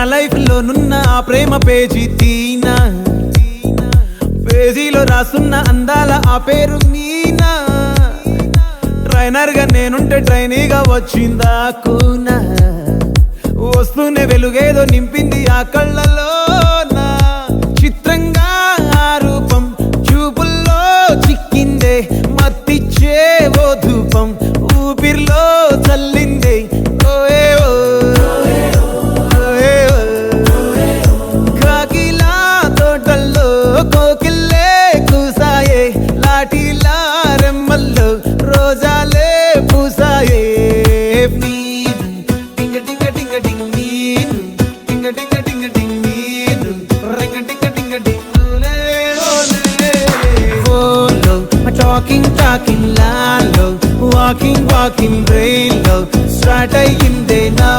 Life లో నున్న ఆ ప్రేమ పేజీ తీనా, పేజీలో రాసున్న అందాల ఆ పేరు మీనా. ట్రైనర్ గా నేనుంటే ట్రైనీగా వచ్చిందా కూనా, వస్తూనే వెలుగేదో నింపింది ఆ కళ్ళలోనా. చిత్రంగా ఆ రూపం చూపుల్లో చిక్కిందే, మత్తిచ్చే ఓ ధూపం ఊపిరిలో చల్లిందే. కాకిలా తోటల్లో కోకిల్లే కూసాయే, లాఠీలా రెమ్మల్లో రోజాలే పూసాయే. టింగ టింగ టింగ టింగ్ నీరు, టింగ టింగ టింగ టింగ్ నీరు, రింగ టింగ టింగ టింగులే ఓలో. టాకింగ్ టాకింగ్ లాలో, వాకింగ్ వాకింగ్ బ్రెయిన్ లో స్టార్ట్ అయ్యిందే నా